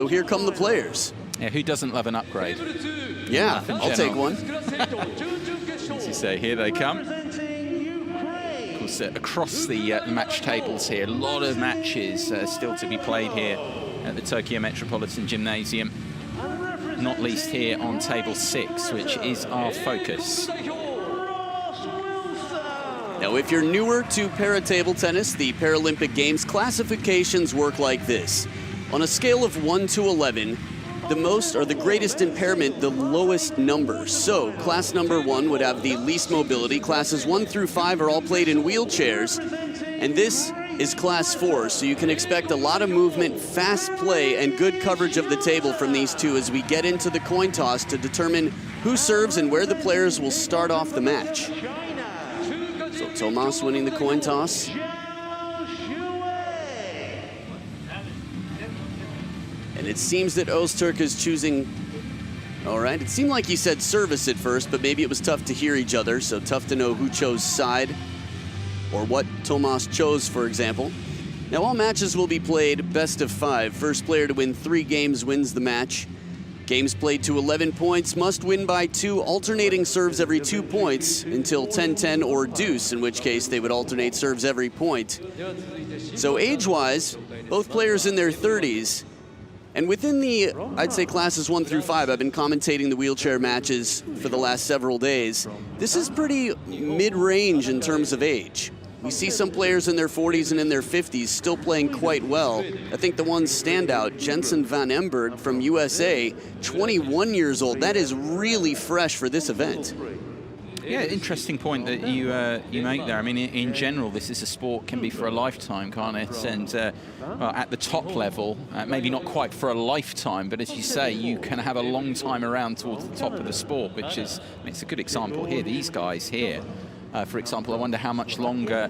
So here come the players. Yeah, who doesn't love an upgrade? Yeah, I'll take one. As you say, here they come. Of course, across the match tables here, a lot of matches still to be played here at the Tokyo Metropolitan Gymnasium. Not least here on table 6, which is our focus. Now, if you're newer to para-table tennis, the Paralympic Games classifications work like this. On a scale of 1 to 11, the most or the greatest impairment, the lowest number. So class number 1 would have the least mobility. Classes 1 through 5 are all played in wheelchairs. And this is class 4, so you can expect a lot of movement, fast play, and good coverage of the table from these two as we get into the coin toss to determine who serves and where the players will start off the match. So Thomas winning the coin toss. And it seems that Öztürk is choosing, all right, it seemed like he said service at first, but maybe it was tough to hear each other, so tough to know who chose side or what Thomas chose, for example. Now, all matches will be played best of 5. First player to win 3 games wins the match. Games played to 11 points must win by 2, alternating serves every 2 points until 10-10 or deuce, in which case they would alternate serves every point. So age-wise, both players in their 30s. And within the, I'd say, classes 1 through 5, I've been commentating the wheelchair matches for the last several days. This is pretty mid-range in terms of age. We see some players in their 40s and in their 50s still playing quite well. I think the one standout, Jensen van Emberg from USA, 21 years old. That is really fresh for this event. Yeah, interesting point that you make there. I mean, in general, this is a sport can be for a lifetime, can't it? And well, at the top level, maybe not quite for a lifetime, but as you say, you can have a long time around towards the top of the sport, which is, I mean, it's a good example here. These guys here, for example, I wonder how much longer.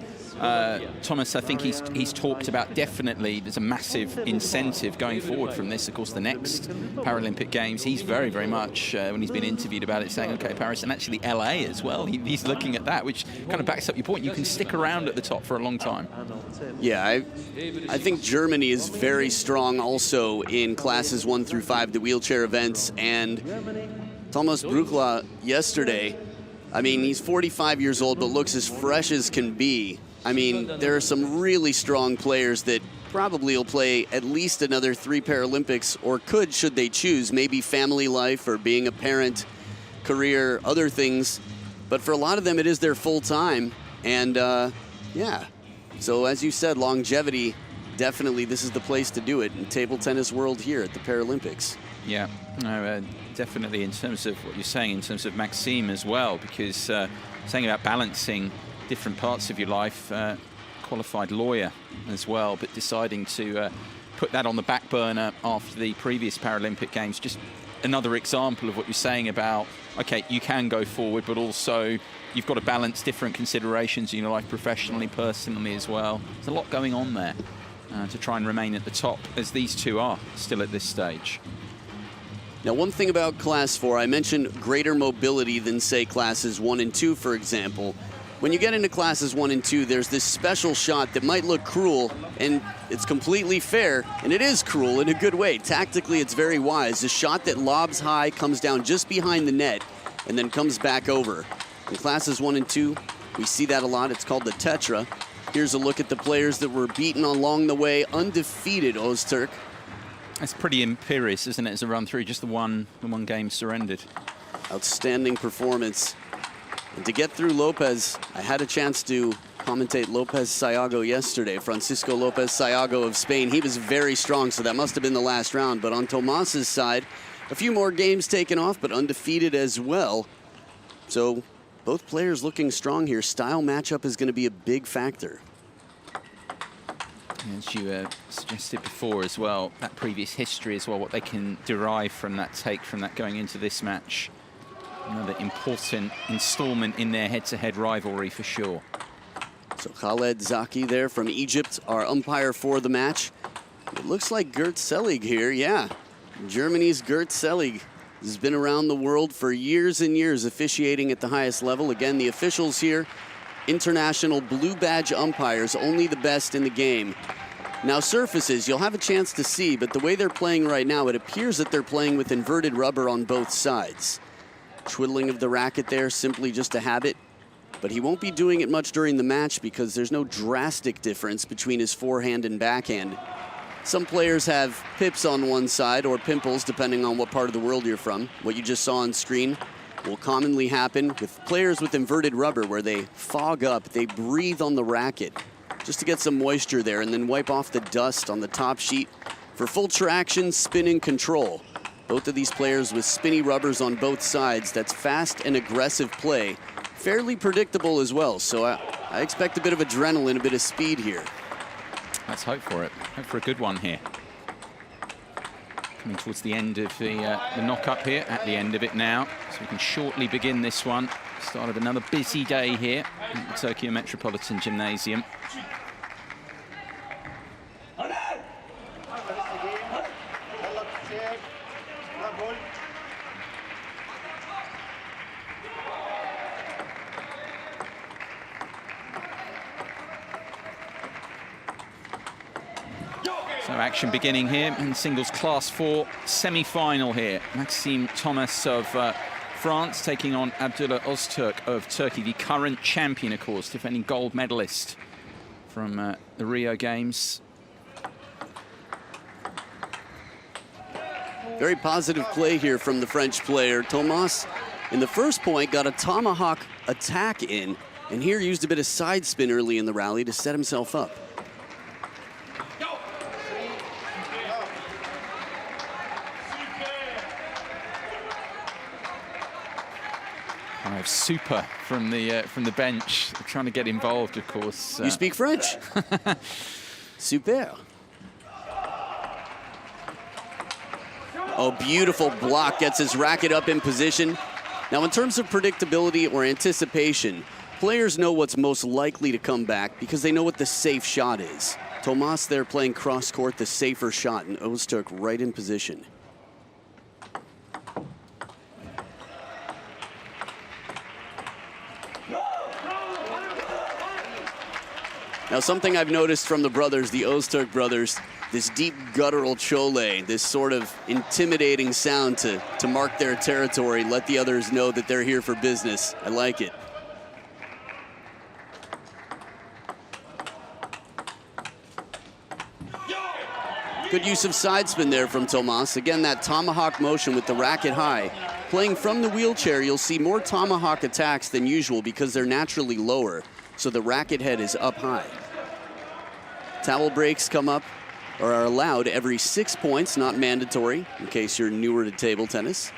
Thomas, I think he's talked about definitely there's a massive incentive going forward from this. Of course, the next Paralympic Games, he's very, very much, when he's been interviewed about it, saying, okay, Paris and actually LA as well. He's looking at that, which kind of backs up your point. You can stick around at the top for a long time. Yeah, I think Germany is very strong also in classes 1 through 5, the wheelchair events. And Thomas Bruckler yesterday, I mean, he's 45 years old, but looks as fresh as can be. I mean, there are some really strong players that probably will play at least another 3 Paralympics, or could, should they choose, maybe family life or being a parent, career, other things. But for a lot of them, it is their full time. And yeah, so as you said, longevity, definitely this is the place to do it in table tennis world here at the Paralympics. Yeah, no, definitely in terms of what you're saying, in terms of Maxime as well, because saying about balancing different parts of your life, qualified lawyer as well, but deciding to put that on the back burner after the previous Paralympic Games. Just another example of what you're saying about, okay, you can go forward, but also you've got to balance different considerations in your life, professionally, personally as well. There's a lot going on there to try and remain at the top, as these two are still at this stage. Now, one thing about class 4, I mentioned greater mobility than, say, classes 1 and 2, for example. When you get into classes 1 and 2, there's this special shot that might look cruel, and it's completely fair, and it is cruel in a good way. Tactically, it's very wise. A shot that lobs high, comes down just behind the net, and then comes back over. In classes 1 and 2, we see that a lot. It's called the tetra. Here's a look at the players that were beaten along the way. Undefeated Öztürk. That's pretty imperious, isn't it, as a run through, just the one game surrendered. Outstanding performance. And to get through Lopez, I had a chance to commentate Lopez Sayago yesterday, Francisco Lopez Sayago of Spain. He was very strong, so that must have been the last round. But on Tomas's side, a few more games taken off, but undefeated as well. So both players looking strong here. Style matchup is going to be a big factor. As you suggested before as well, that previous history as well, what they can derive from that take from that going into this match. Another important installment in their head-to-head rivalry for sure. So Khaled Zaki there from Egypt, our umpire for the match. It looks like Gert Selig here, yeah. Germany's Gert Selig has been around the world for years and years, officiating at the highest level. Again, the officials here, international blue badge umpires, only the best in the game. Now surfaces, you'll have a chance to see, but the way they're playing right now, it appears that they're playing with inverted rubber on both sides. Twiddling of the racket there, simply just a habit, but he won't be doing it much during the match because there's no drastic difference between his forehand and backhand. Some players have pips on one side or pimples, depending on what part of the world you're from. What you just saw on screen will commonly happen with players with inverted rubber, where they fog up, they breathe on the racket just to get some moisture there and then wipe off the dust on the top sheet for full traction, spin, and control. Both of these players with spinny rubbers on both sides. That's fast and aggressive play. Fairly predictable as well, so I expect a bit of adrenaline, a bit of speed here. Let's hope for it. Hope for a good one here. Coming towards the end of the knock-up here, at the end of it now. So we can shortly begin this one. Start of another busy day here at the Tokyo Metropolitan Gymnasium. So action beginning here in singles class 4 semi-final here. Maxime Thomas of France taking on Abdullah Öztürk of Turkey, the current champion, of course, defending gold medalist from the Rio Games. Very positive play here from the French player. Thomas, in the first point, got a tomahawk attack in, and here used a bit of side spin early in the rally to set himself up. I have super from the bench, trying to get involved, of course. You speak French. Super. Oh, beautiful block, gets his racket up in position. Now, in terms of predictability or anticipation, players know what's most likely to come back because they know what the safe shot is. Thomas there playing cross-court, the safer shot, and Öztürk right in position. Now, something I've noticed from the brothers, the Öztürk brothers, this deep guttural chole, this sort of intimidating sound to mark their territory, let the others know that they're here for business. I like it. Good use of side spin there from Thomas. Again, that tomahawk motion with the racket high. Playing from the wheelchair, you'll see more tomahawk attacks than usual because they're naturally lower, so the racket head is up high. Towel breaks come up or are allowed every 6 points, not mandatory, in case you're newer to table tennis.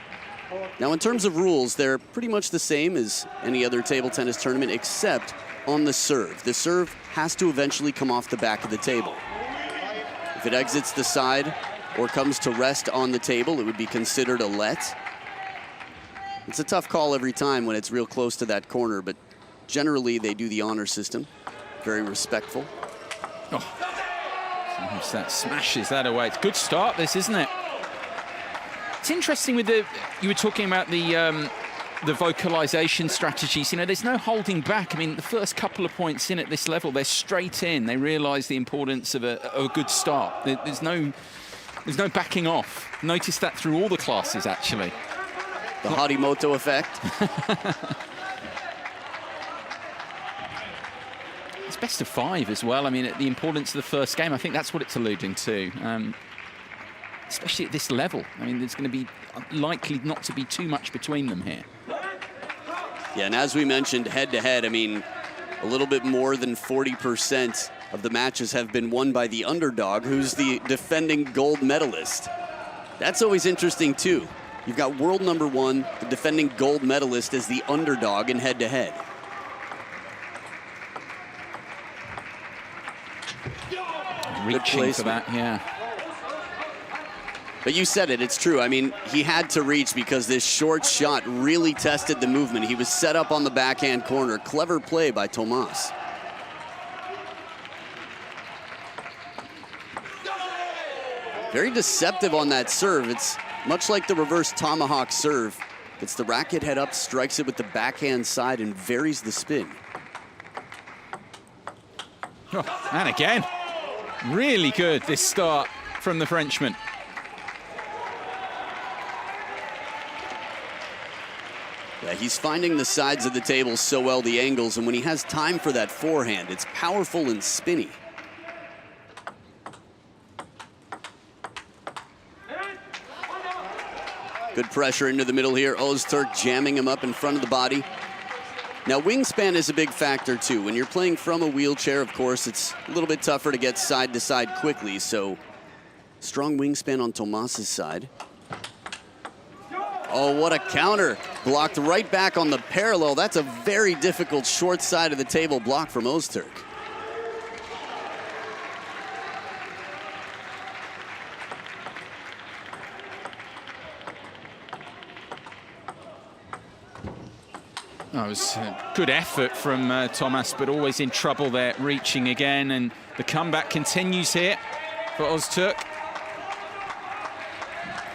Now, in terms of rules, they're pretty much the same as any other table tennis tournament, except on the serve. The serve has to eventually come off the back of the table. If it exits the side or comes to rest on the table, it would be considered a let. It's a tough call every time when it's real close to that corner, but generally they do the honor system. Very respectful. Oh, that smashes that away. It's a good start, this, isn't it? It's interesting with you were talking about the vocalization strategies. You know, there's no holding back. I mean, the first couple of points in at this level, they're straight in. They realize the importance of a good start. There's no backing off. Notice that through all the classes, actually. The Harimoto effect. It's best of 5 as well. I mean, the importance of the first game, I think that's what it's alluding to. Especially at this level. I mean, there's going to be likely not to be too much between them here. Yeah, and as we mentioned, head-to-head, I mean, a little bit more than 40% of the matches have been won by the underdog, who's the defending gold medalist. That's always interesting, too. You've got world number 1, the defending gold medalist, as the underdog in head-to-head. Reaching for that, yeah. But you said it, it's true. I mean, he had to reach because this short shot really tested the movement. He was set up on the backhand corner. Clever play by Thomas. Very deceptive on that serve. It's much like the reverse tomahawk serve. Gets the racket head up, strikes it with the backhand side, and varies the spin. Oh, and again. Really good, this start from the Frenchman. Yeah, he's finding the sides of the table so well, the angles, and when he has time for that forehand, it's powerful and spinny. Good pressure into the middle here. Öztürk jamming him up in front of the body. Now, wingspan is a big factor, too. When you're playing from a wheelchair, of course, it's a little bit tougher to get side to side quickly, so strong wingspan on Thomas's side. Oh, what a counter. Blocked right back on the parallel. That's a very difficult short side of the table block from Öztürk. That was a good effort from Thomas, but always in trouble there, reaching again, and the comeback continues here for Öztürk.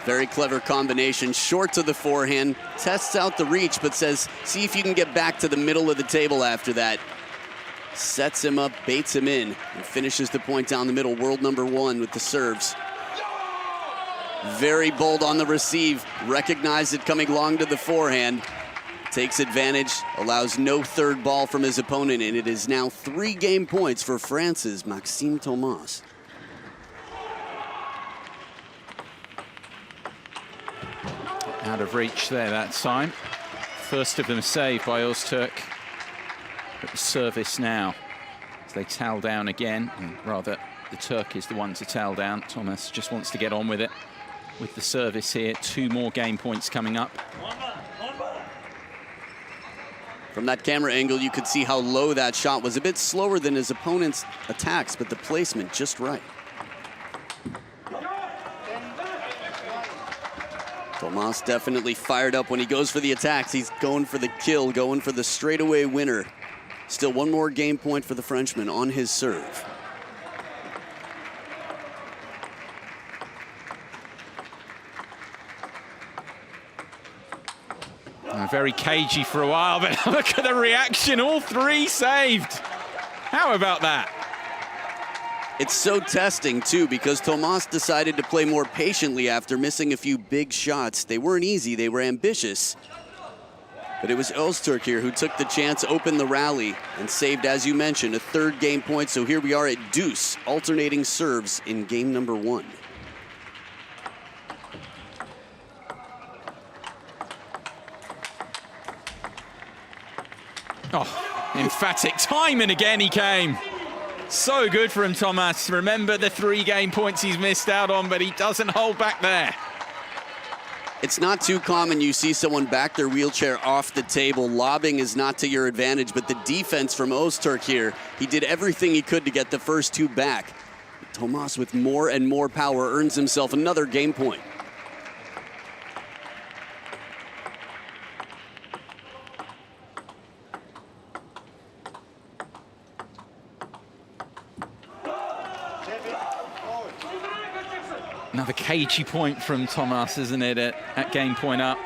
Very clever combination, short to the forehand, tests out the reach, but says, see if you can get back to the middle of the table after that. Sets him up, baits him in, and finishes the point down the middle, world number 1 with the serves. Very bold on the receive, recognized it coming long to the forehand. Takes advantage, allows no third ball from his opponent, and it is now 3 game points for France's Máxime Thomas. Out of reach there that time. First of them saved by Öztürk. But the service now, as they towel down again, and rather the Turk is the one to towel down. Thomas just wants to get on with it. With the service here, 2 more game points coming up. From that camera angle, you could see how low that shot was. A bit slower than his opponent's attacks, but the placement just right. Thomas definitely fired up when he goes for the attacks. He's going for the kill, going for the straightaway winner. Still 1 more game point for the Frenchman on his serve. Very cagey for a while, but look at the reaction, all 3 saved. How about that? It's so testing, too, because Thomas decided to play more patiently after missing a few big shots. They weren't easy, they were ambitious. But it was Öztürk here who took the chance, opened the rally, and saved, as you mentioned, a 3rd game point. So here we are at deuce, alternating serves in game number 1. Oh, emphatic time and again he came. So good for him, Thomas. Remember the 3 game points he's missed out on, but he doesn't hold back there. It's not too common you see someone back their wheelchair off the table. Lobbing is not to your advantage, but the defense from Öztürk here, he did everything he could to get the first 2 back. Thomas, with more and more power, earns himself another game point. Another cagey point from Thomas, isn't it, at game point up?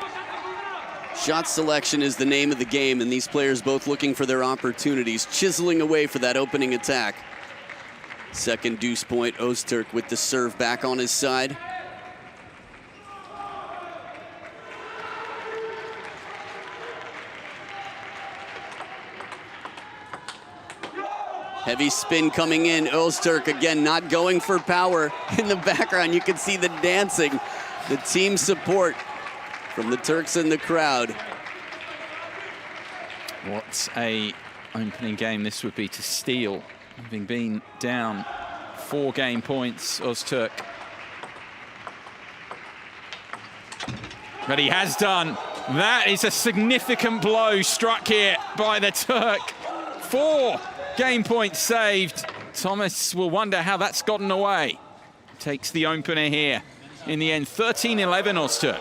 Shot selection is the name of the game, and these players both looking for their opportunities, chiseling away for that opening attack. Second deuce point, Öztürk with the serve back on his side. Heavy spin coming in. Öztürk again not going for power. In the background, you can see the dancing, the team support from the Turks in the crowd. What a opening game this would be to steal, having been down 4 game points, Öztürk. But he has done. That is a significant blow struck here by the Turk. 4 game points saved. Thomas will wonder how that's gotten away. Takes the opener here. In the end, 13-11 Öztürk.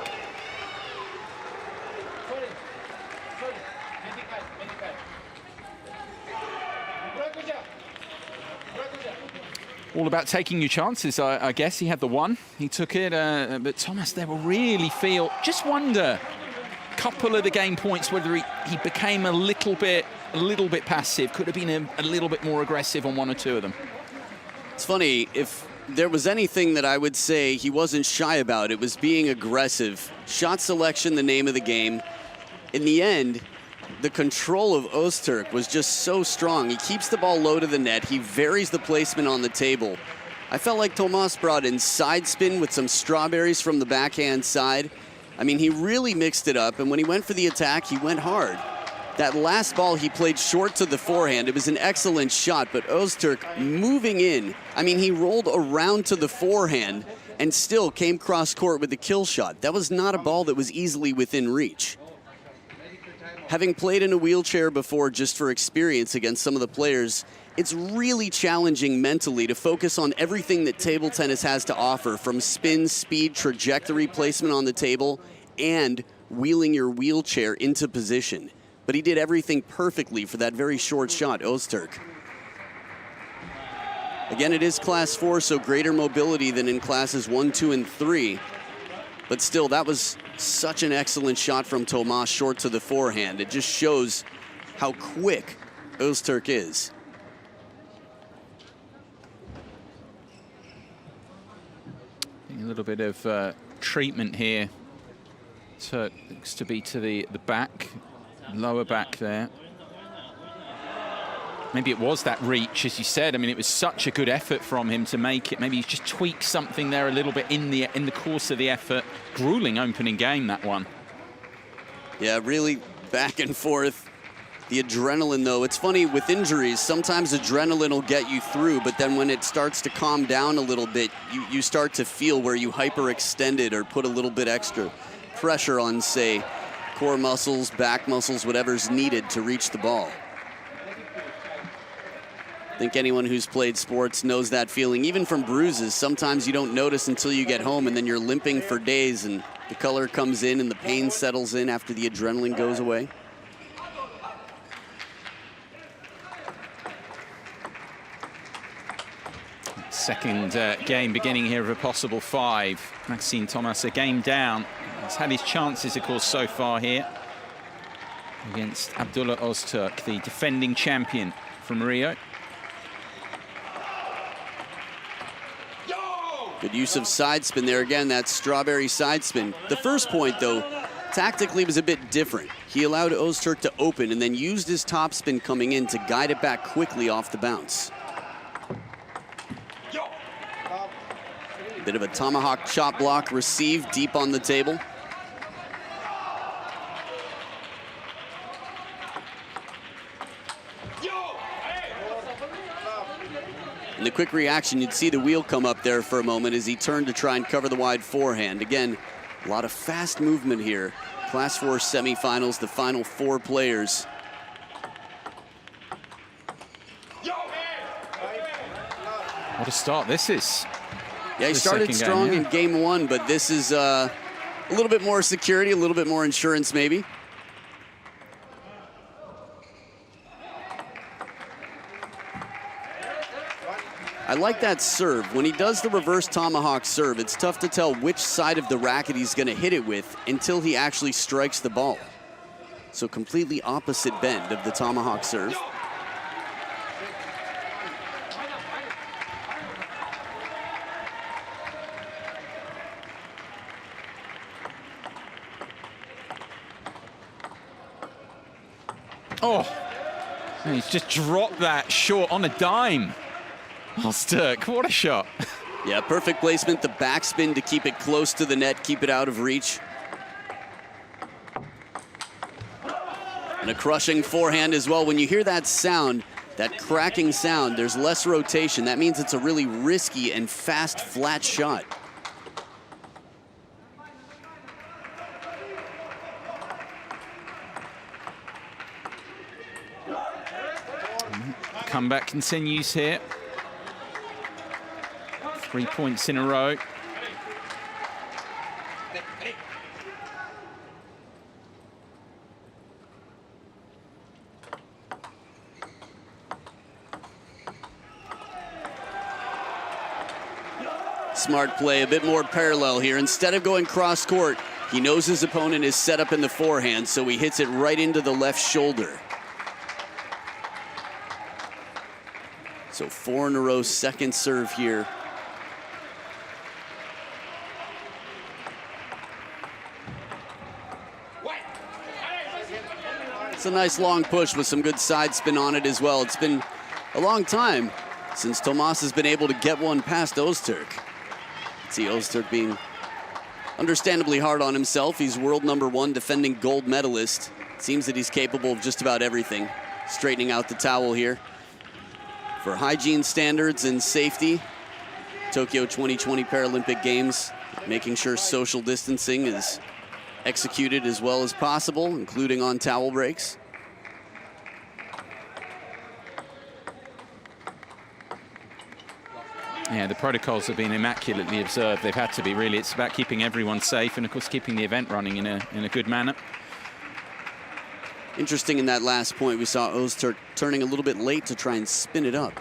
All about taking your chances, I guess. He had the 1, he took it, but Thomas there will really feel, just wonder, a couple of the game points, whether he became a little bit passive, could have been a little bit more aggressive on 1 or 2 of them. It's funny, if there was anything that I would say he wasn't shy about, it was being aggressive. Shot selection, the name of the game. In the end, the control of Öztürk was just so strong. He keeps the ball low to the net. He varies the placement on the table. I felt like Thomas brought in side spin with some strawberries from the backhand side. I mean, he really mixed it up, and when he went for the attack, he went hard. That last ball, he played short to the forehand. It was an excellent shot, but Öztürk moving in. I mean, he rolled around to the forehand and still came cross court with the kill shot. That was not a ball that was easily within reach. Having played in a wheelchair before just for experience against some of the players, it's really challenging mentally to focus on everything that table tennis has to offer, from spin, speed, trajectory, placement on the table, and wheeling your wheelchair into position. But he did everything perfectly for that very short shot, Öztürk. Again, it is class 4, so greater mobility than in classes 1, 2, and 3. But still, that was such an excellent shot from Thomas short to the forehand. It just shows how quick Öztürk is. A little bit of treatment here. Turk looks to be to the back. Lower back there. Maybe it was that reach, as you said. I mean, it was such a good effort from him to make it. Maybe he's just tweaked something there a little bit in the course of the effort. Grueling opening game, that one. Yeah, really back and forth. The adrenaline, though, it's funny with injuries, sometimes adrenaline will get you through, but then when it starts to calm down a little bit, you start to feel where you hyperextended or put a little bit extra pressure on, say, core muscles, back muscles, whatever's needed to reach the ball. I think anyone who's played sports knows that feeling. Even from bruises, sometimes you don't notice until you get home, and then you're limping for days, and the color comes in and the pain settles in after the adrenaline goes away. Second game beginning here of a possible 5. Maxime Thomas a game down. He's had his chances, of course, so far here against Abdullah Öztürk, the defending champion from Rio. Good use of side spin there. Again, that strawberry side spin. The first point, though, tactically was a bit different. He allowed Öztürk to open and then used his topspin coming in to guide it back quickly off the bounce. Bit of a tomahawk chop block received deep on the table. In the quick reaction, you'd see the wheel come up there for a moment as he turned to try and cover the wide forehand. Again, a lot of fast movement here. Class 4 semifinals, the final 4 players. What a start this is. Yeah, he started strong in game 1, but this is a little bit more security, a little bit more insurance maybe. I like that serve. When he does the reverse tomahawk serve, it's tough to tell which side of the racket he's going to hit it with until he actually strikes the ball. So completely opposite bend of the tomahawk serve. Oh, he's just dropped that short on a dime. Öztürk, what a shot. Yeah, perfect placement, the backspin to keep it close to the net, keep it out of reach. And a crushing forehand as well. When you hear that sound, that cracking sound, there's less rotation. That means it's a really risky and fast, flat shot. Comeback continues here. 3 points in a row. Smart play, a bit more parallel here. Instead of going cross court, he knows his opponent is set up in the forehand, so he hits it right into the left shoulder. So 4 in a row, second serve here. It's a nice long push with some good side spin on it as well. It's been a long time since Thomas has been able to get one past Ozturk. See Ozturk being understandably hard on himself. He's world #1 defending gold medalist. Seems that he's capable of just about everything. Straightening out the towel here. For hygiene standards and safety, Tokyo 2020 Paralympic Games, making sure social distancing is executed as well as possible, including on towel breaks. Yeah, the protocols have been immaculately observed. They've had to be, really. It's about keeping everyone safe and, of course, keeping the event running in a good manner. Interesting in that last point, we saw Ozturk turning a little bit late to try and spin it up.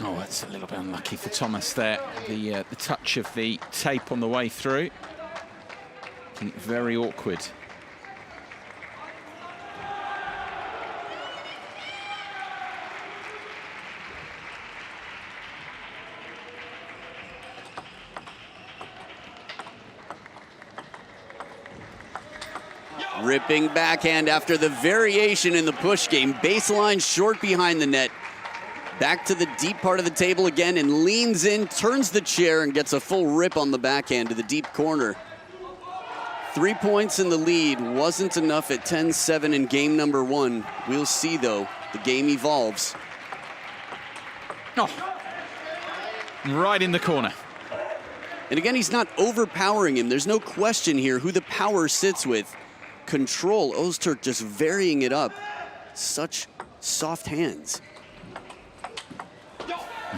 Oh, that's a little bit unlucky for Thomas there. The touch of the tape on the way through. Making it very awkward. Ripping backhand after the variation in the push game. Baseline short behind the net. Back to the deep part of the table again and leans in, turns the chair and gets a full rip on the backhand to the deep corner. 3 points in the lead wasn't enough at 10-7 in game #1. We'll see though, the game evolves. Oh, right in the corner. And again, he's not overpowering him. There's no question here who the power sits with. Control, Ozturk just varying it up. Such soft hands.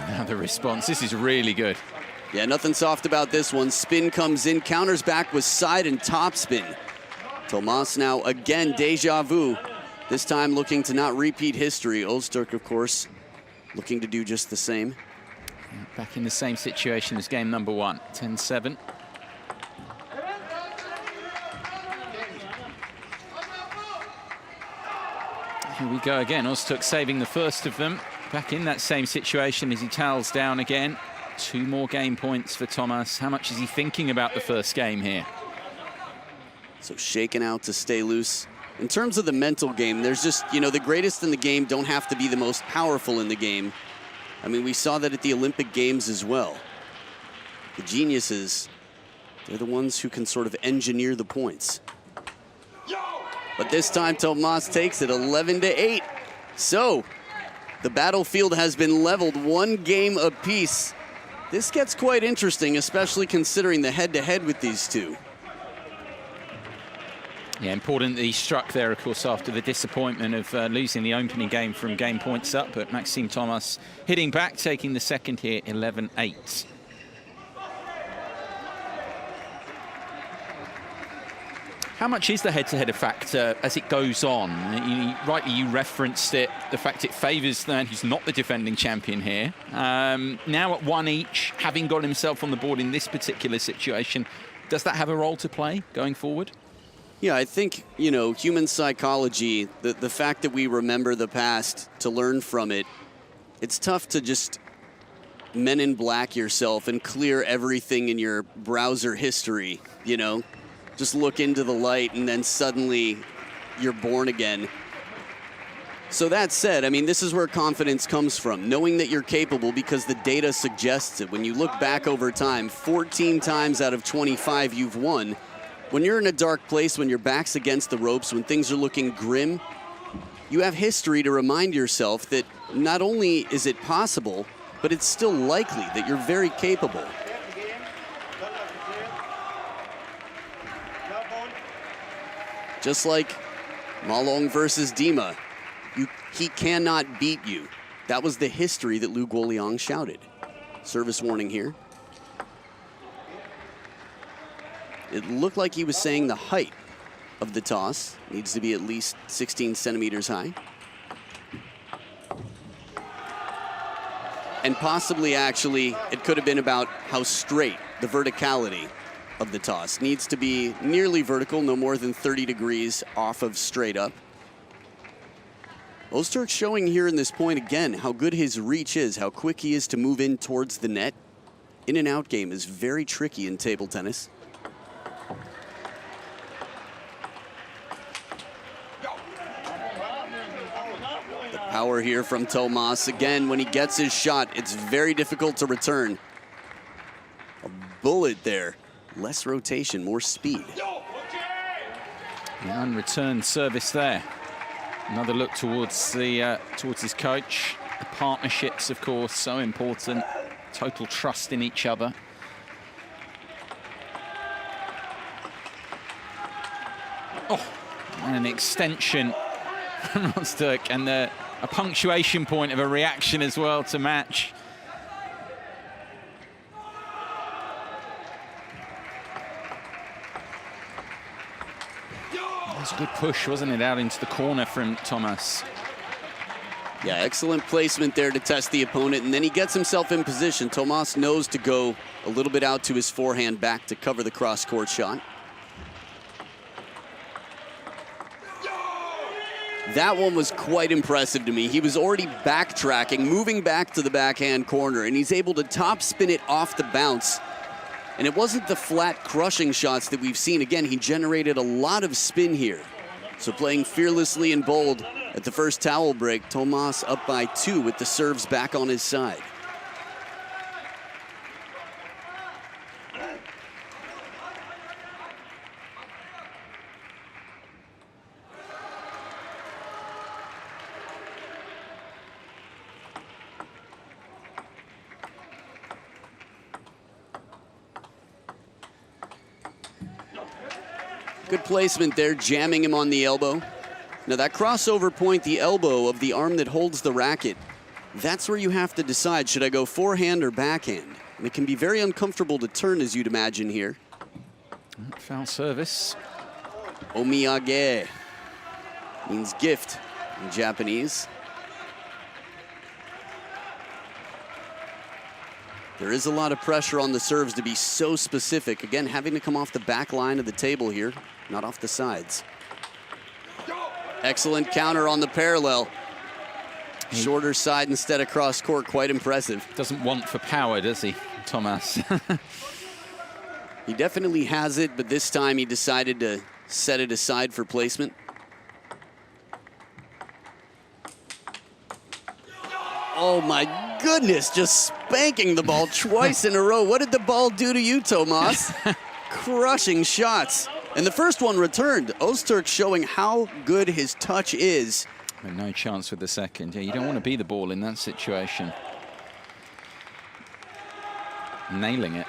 Now the response, this is really good. Yeah, nothing soft about this one. Spin comes in, counters back with side and top spin. Thomas now again, deja vu. This time looking to not repeat history. Ozturk, of course, looking to do just the same. Back in the same situation as game #1, 10-7. Here we go again. Ozturk saving the first of them. Back in that same situation as he towels down again. 2 more game points for Thomas. How much is he thinking about the first game here? So shaken out to stay loose. In terms of the mental game, there's just, you know, the greatest in the game don't have to be the most powerful in the game. I mean, we saw that at the Olympic Games as well. The geniuses, they're the ones who can sort of engineer the points. But this time, Thomas takes it 11-8. So, the battlefield has been leveled 1 game apiece. This gets quite interesting, especially considering the head-to-head with these two. Yeah, important that he struck there, of course, after the disappointment of losing the opening game from game points up. But Máxime Thomas hitting back, taking the second here, 11-8. How much is the head-to-head a factor as it goes on? Rightly, you referenced it, the fact it favours that he's not the defending champion here. Now at 1 each, having got himself on the board in this particular situation, does that have a role to play going forward? Yeah, I think, you know, human psychology, the fact that we remember the past to learn from it, it's tough to just Men in Black yourself and clear everything in your browser history, you know? Just look into the light and then suddenly you're born again. So that said, I mean, this is where confidence comes from, knowing that you're capable because the data suggests it. When you look back over time, 14 times out of 25 you've won. When you're in a dark place, when your back's against the ropes, when things are looking grim, you have history to remind yourself that not only is it possible, but it's still likely that you're very capable. Just like Malong versus Dima, he cannot beat you. That was the history that Lu Guoliang shouted. Service warning here. It looked like he was saying the height of the toss needs to be at least 16 centimeters high. And possibly, actually, it could have been about how straight, the verticality. of the toss. Needs to be nearly vertical, no more than 30 degrees off of straight up. Ozturk showing here in this point again how good his reach is, how quick he is to move in towards the net. In and out game is very tricky in table tennis. The power here from Thomas. Again, when he gets his shot, it's very difficult to return. A bullet there. Less rotation, more speed. The unreturned service there. Another look towards the towards his coach. The partnerships, of course, so important. Total trust in each other. Oh, and an extension from Ozturk, and a punctuation point of a reaction as well to match. That's a good push, wasn't it, out into the corner from Thomas. Yeah, excellent placement there to test the opponent, and then he gets himself in position. Thomas knows to go a little bit out to his forehand back to cover the cross-court shot. That one was quite impressive to me. He was already backtracking, moving back to the backhand corner, and he's able to top spin it off the bounce. And it wasn't the flat crushing shots that we've seen. Again, he generated a lot of spin here. So playing fearlessly and bold at the first towel break, Thomas up by 2 with the serves back on his side. Good placement there, jamming him on the elbow. Now that crossover point, the elbow of the arm that holds the racket, that's where you have to decide, should I go forehand or backhand? And it can be very uncomfortable to turn, as you'd imagine here. Foul service. Omiyage means gift in Japanese. There is a lot of pressure on the serves to be so specific. Again, having to come off the back line of the table here, not off the sides. Excellent counter on the parallel. Shorter side instead of cross court, quite impressive. Doesn't want for power, does he, Thomas? He definitely has it, but this time he decided to set it aside for placement. Oh my goodness, just spanking the ball twice in a row. What did the ball do to you, Thomas? Crushing shots. And the first one returned. Ozturk showing how good his touch is. And no chance with the second. Yeah, you don't want to be the ball in that situation. Nailing it.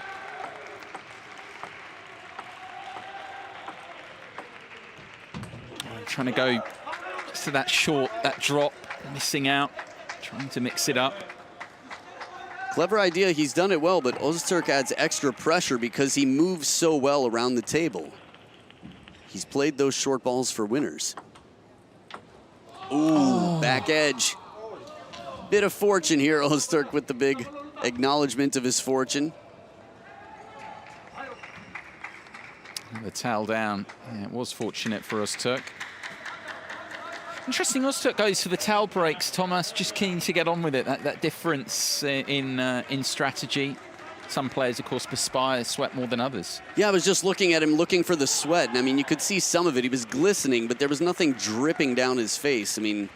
Trying to go to that short, that drop, missing out, trying to mix it up. Clever idea, he's done it well, but Ozturk adds extra pressure because he moves so well around the table. He's played those short balls for winners. Ooh, back edge. Bit of fortune here, Ozturk with the big acknowledgement of his fortune. The towel down. Yeah, it was fortunate for Ozturk. Interesting, Ozturk goes for the towel breaks. Thomas just keen to get on with it. That difference in strategy. Some players, of course, perspire, sweat more than others. Yeah, I was just looking at him, looking for the sweat. And I mean, you could see some of it. He was glistening, but there was nothing dripping down his face. I mean,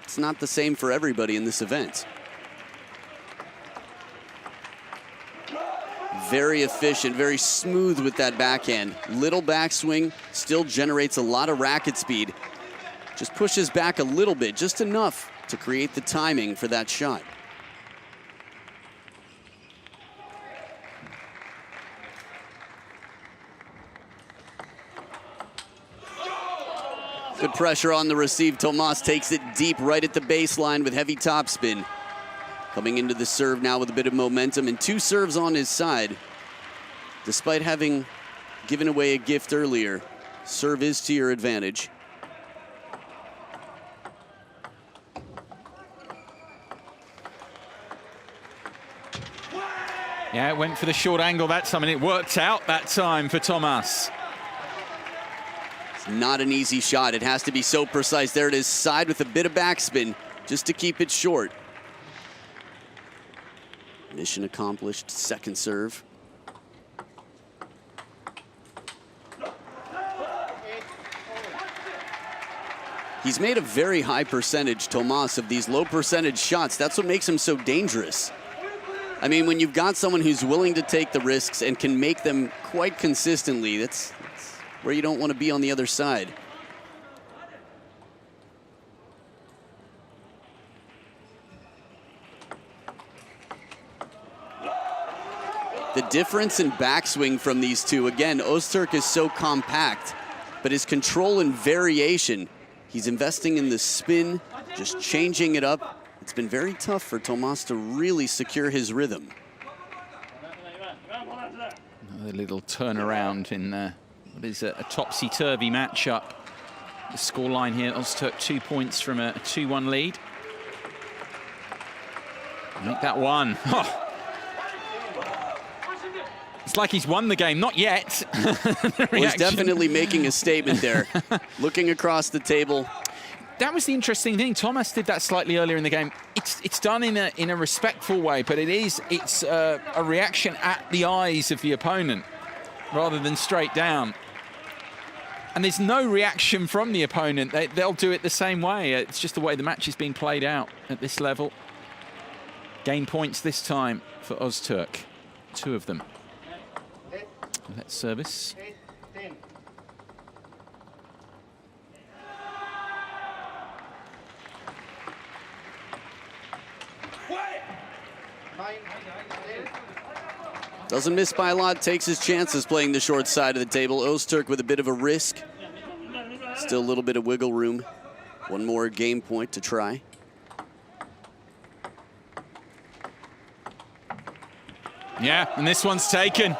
it's not the same for everybody in this event. Very efficient, very smooth with that backhand. Little backswing, still generates a lot of racket speed. Just pushes back a little bit, just enough to create the timing for that shot. Good pressure on the receive. Thomas takes it deep right at the baseline with heavy topspin. Coming into the serve now with a bit of momentum and 2 serves on his side. Despite having given away a gift earlier, serve is to your advantage. Yeah, it went for the short angle that time, and it worked out that time for Thomas. It's not an easy shot. It has to be so precise. There it is, side with a bit of backspin, just to keep it short. Mission accomplished, second serve. He's made a very high percentage, Thomas, of these low percentage shots. That's what makes him so dangerous. I mean, when you've got someone who's willing to take the risks and can make them quite consistently, that's where you don't want to be on the other side. The difference in backswing from these two, again, Öztürk is so compact, but his control and variation, he's investing in the spin, just changing it up. It's been very tough for Thomas to really secure his rhythm. Another little turnaround in what is a topsy-turvy matchup. The scoreline here, Öztürk 2 points from a 2-1 lead. Make that one. Oh. It's like he's won the game, not yet. Well, he's definitely making a statement there. Looking across the table. That was the interesting thing. Thomas did that slightly earlier in the game. It's done in a respectful way, but it's a reaction at the eyes of the opponent rather than straight down. And there's no reaction from the opponent. They'll do it the same way. It's just the way the match is being played out at this level. Game points this time for Öztürk. 2 of them. Let's service. Doesn't miss by a lot, takes his chances playing the short side of the table. Öztürk with a bit of a risk. Still a little bit of wiggle room. One more game point to try. Yeah, and this one's taken.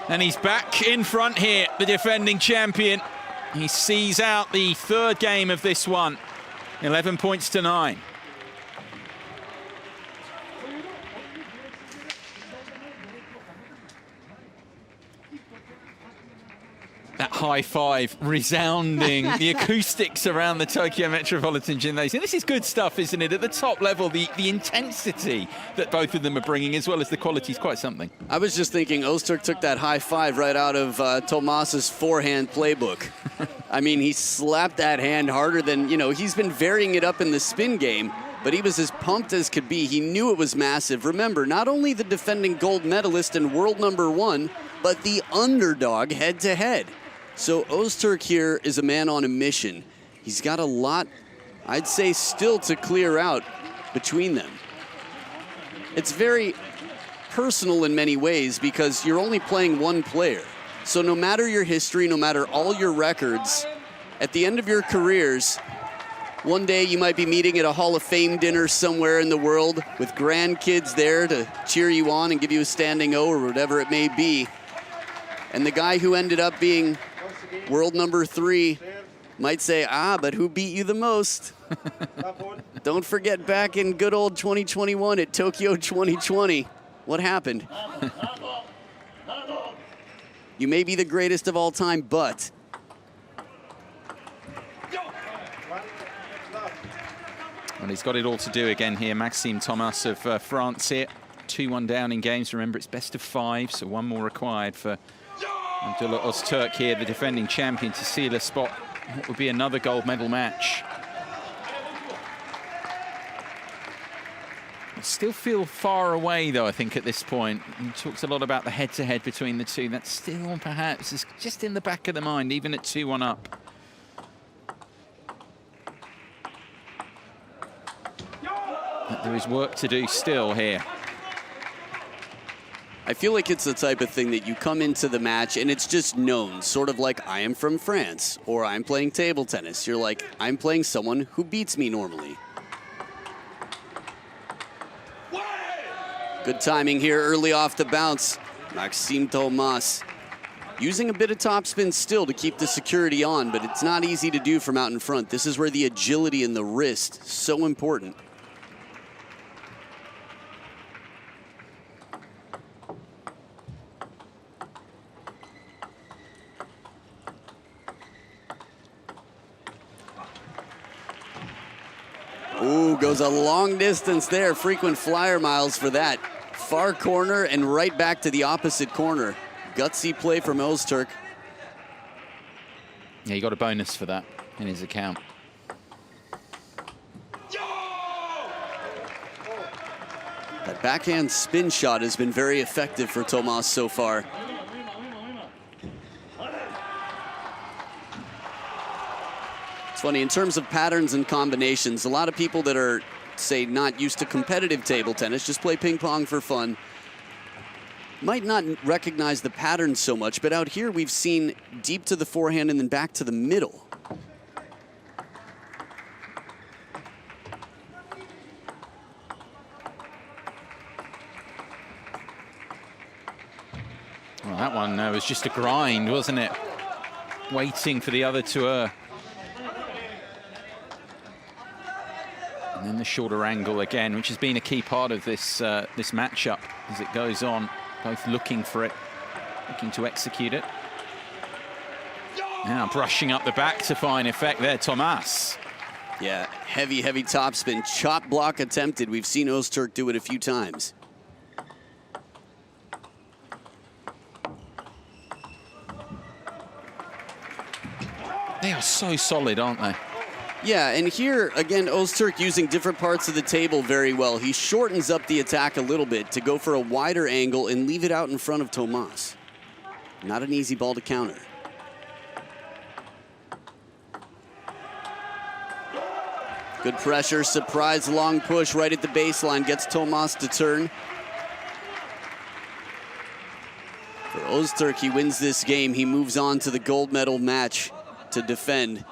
And he's back in front here, the defending champion. He sees out the 3rd game of this one. 11 points to 9. That high five resounding, the acoustics around the Tokyo Metropolitan Gymnasium. This is good stuff, isn't it? At the top level, the intensity that both of them are bringing, as well as the quality, is quite something. I was just thinking Öztürk took that high five right out of Thomas's forehand playbook. I mean, he slapped that hand harder than, he's been varying it up in the spin game, but he was as pumped as could be. He knew it was massive. Remember, not only the defending gold medalist and world #1, but the underdog head-to-head. So Öztürk here is a man on a mission. He's got a lot, I'd say, still to clear out between them. It's very personal in many ways because you're only playing one player. So no matter your history, no matter all your records, at the end of your careers, one day you might be meeting at a Hall of Fame dinner somewhere in the world with grandkids there to cheer you on and give you a standing O or whatever it may be. And the guy who ended up being world #3 might say, but who beat you the most? Don't forget back in good old 2021 at Tokyo 2020. What happened? You may be the greatest of all time, but... Well, he's got it all to do again here. Maxime Thomas of France here. 2-1 down in games. Remember, it's best of 5, so 1 more required for Abdullah Öztürk here, the defending champion, to seal a spot. What would be another gold medal match. I still feel far away, though, I think, at this point. He talks a lot about the head-to-head between the two. That's still, perhaps, is just in the back of the mind, even at 2-1 up. But there is work to do still here. I feel like it's the type of thing that you come into the match and it's just known, sort of like I am from France or I'm playing table tennis. You're like, I'm playing someone who beats me normally. Good timing here early off the bounce. Máxime Thomas using a bit of topspin still to keep the security on, but it's not easy to do from out in front. This is where the agility in the wrist is so important. goes a long distance there. Frequent flyer miles for that. Far corner and right back to the opposite corner. Gutsy play from Ozturk. Yeah, he got a bonus for that in his account. That backhand spin shot has been very effective for Thomas so far. It's funny, in terms of patterns and combinations, a lot of people that are, say, not used to competitive table tennis, just play ping pong for fun, might not recognize the patterns so much, but out here we've seen deep to the forehand and then back to the middle. Well, that one was just a grind, wasn't it? Waiting for the other to and then the shorter angle again, which has been a key part of this this matchup as it goes on. Both looking for it, looking to execute it. Now brushing up the back to fine effect there, Thomas. Yeah, heavy, heavy topspin. Chop block attempted. We've seen Ozturk do it a few times. They are so solid, aren't they? Yeah, and here, again, Ozturk using different parts of the table very well. He shortens up the attack a little bit to go for a wider angle and leave it out in front of Thomas. Not an easy ball to counter. Good pressure, surprise long push right at the baseline, gets Thomas to turn. For Ozturk, he wins this game. He moves on to the gold medal match to defend.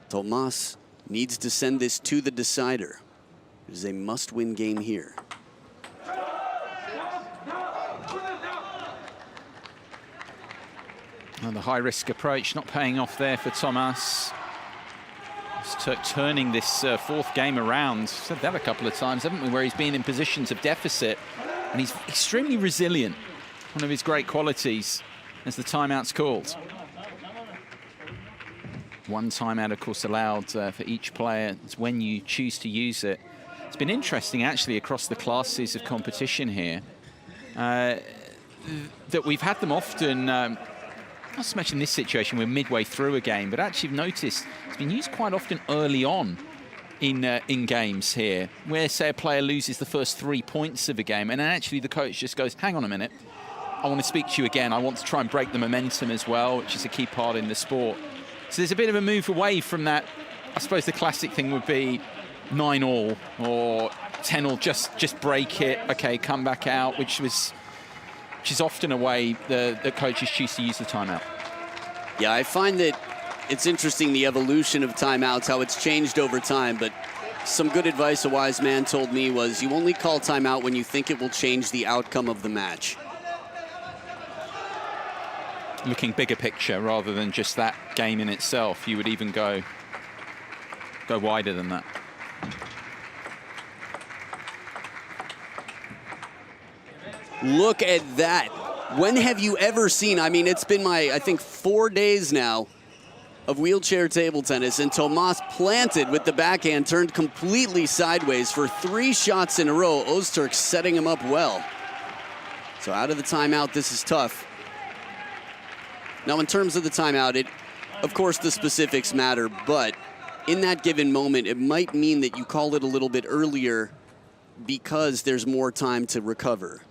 Thomas needs to send this to the decider. It is a must-win game here. And the high-risk approach not paying off there for Thomas. Turning this fourth game around. Said that a couple of times, haven't we, where he's been in positions of deficit. And he's extremely resilient. One of his great qualities as the timeout's called. One timeout, of course, allowed for each player. It's when you choose to use it. It's been interesting, actually, across the classes of competition here, that we've had them often, not so much in this situation, we're midway through a game, but actually you've noticed it's been used quite often early on in games here, where, say, a player loses the first 3 points of a game, and then actually the coach just goes, hang on a minute, I want to speak to you again. I want to try and break the momentum as well, which is a key part in the sport. So there's a bit of a move away from that. I suppose the classic thing would be 9-all or 10-all, just break it, okay, come back out, which is often a way the coaches choose to use the timeout. Yeah, I find that it's interesting, the evolution of timeouts, how it's changed over time, but some good advice a wise man told me was you only call timeout when you think it will change the outcome of the match. Looking bigger picture rather than just that game in itself, you would even go wider than that. Look at that. When have you ever seen, I mean, it's been I think 4 days now of wheelchair table tennis, and Thomas planted with the backhand, turned completely sideways for 3 shots in a row. Ozturk setting him up well. So out of the timeout, this is tough. Now, in terms of the timeout, of course, the specifics matter, but in that given moment, it might mean that you call it a little bit earlier because there's more time to recover.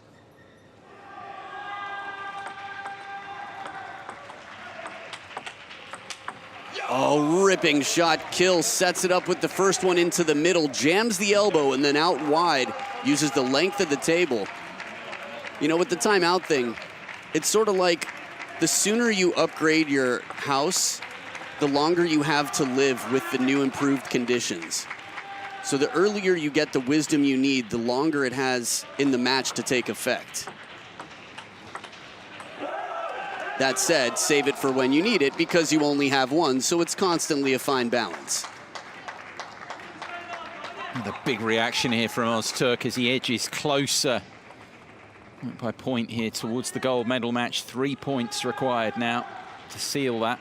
Oh, ripping shot. Kill sets it up with the first one into the middle, jams the elbow, and then out wide, uses the length of the table. You know, with the timeout thing, it's sort of like the sooner you upgrade your house, the longer you have to live with the new improved conditions. So the earlier you get the wisdom you need, the longer it has in the match to take effect. That said, save it for when you need it because you only have one, so it's constantly a fine balance. The big reaction here from Ozturk as he edges closer by point here towards the gold medal match. 3 points required now to seal that.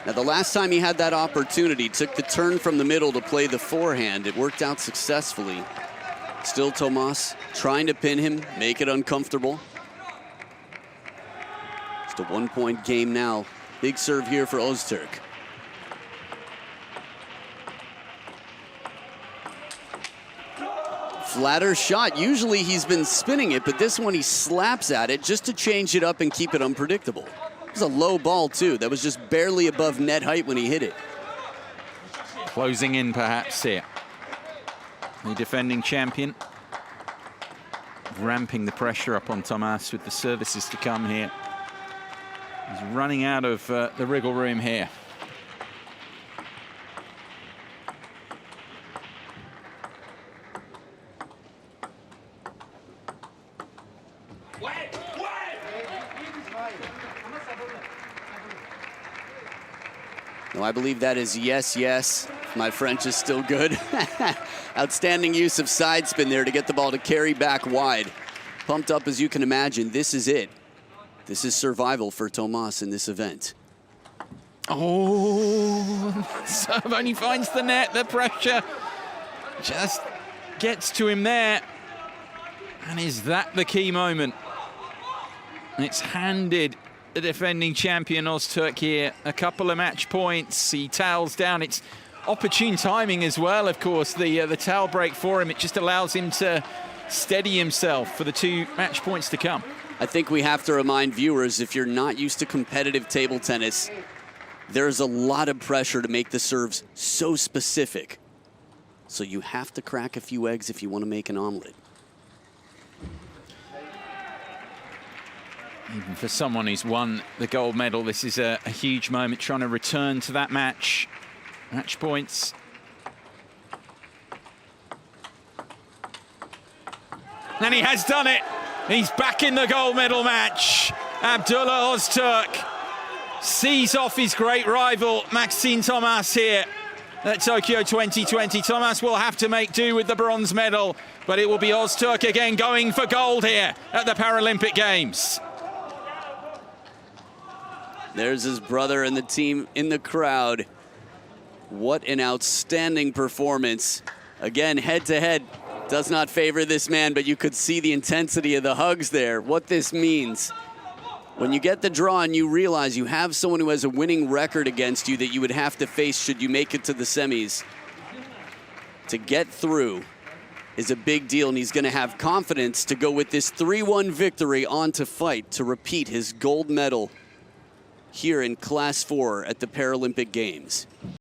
Now, the last time he had that opportunity, took the turn from the middle to play the forehand. It worked out successfully. Still Thomas trying to pin him, make it uncomfortable. Just a 1-point game now. Big serve here for Öztürk. Flatter shot. Usually he's been spinning it, but this one he slaps at it just to change it up and keep it unpredictable. It was a low ball, too. That was just barely above net height when he hit it. Closing in, perhaps, here. The defending champion. Ramping the pressure up on Thomas with the services to come here. He's running out of the wriggle room here. No, I believe that is yes, yes. My French is still good. Outstanding use of side spin there to get the ball to carry back wide. Pumped up as you can imagine. This is it. This is survival for Thomas in this event. Oh, serve only finds the net. The pressure just gets to him there. And is that the key moment? It's handed the defending champion Öztürk here a couple of match points. He towels down. It's opportune timing as well, of course, the towel break for him. It just allows him to steady himself for the 2 match points to come. I think we have to remind viewers, if you're not used to competitive table tennis, there's a lot of pressure to make the serves so specific. So you have to crack a few eggs if you want to make an omelet. Even for someone who's won the gold medal, this is a huge moment, trying to return to that match. Match points. And he has done it. He's back in the gold medal match. Abdullah Öztürk sees off his great rival, Máxime Thomas, here at Tokyo 2020. Thomas will have to make do with the bronze medal, but it will be Öztürk again going for gold here at the Paralympic Games. There's his brother and the team in the crowd. What an outstanding performance. Again, head-to-head does not favor this man, but you could see the intensity of the hugs there. What this means. When you get the draw and you realize you have someone who has a winning record against you that you would have to face should you make it to the semis, to get through is a big deal, and he's going to have confidence to go with this 3-1 victory on to fight to repeat his gold medal here in Class 4 at the Paralympic Games.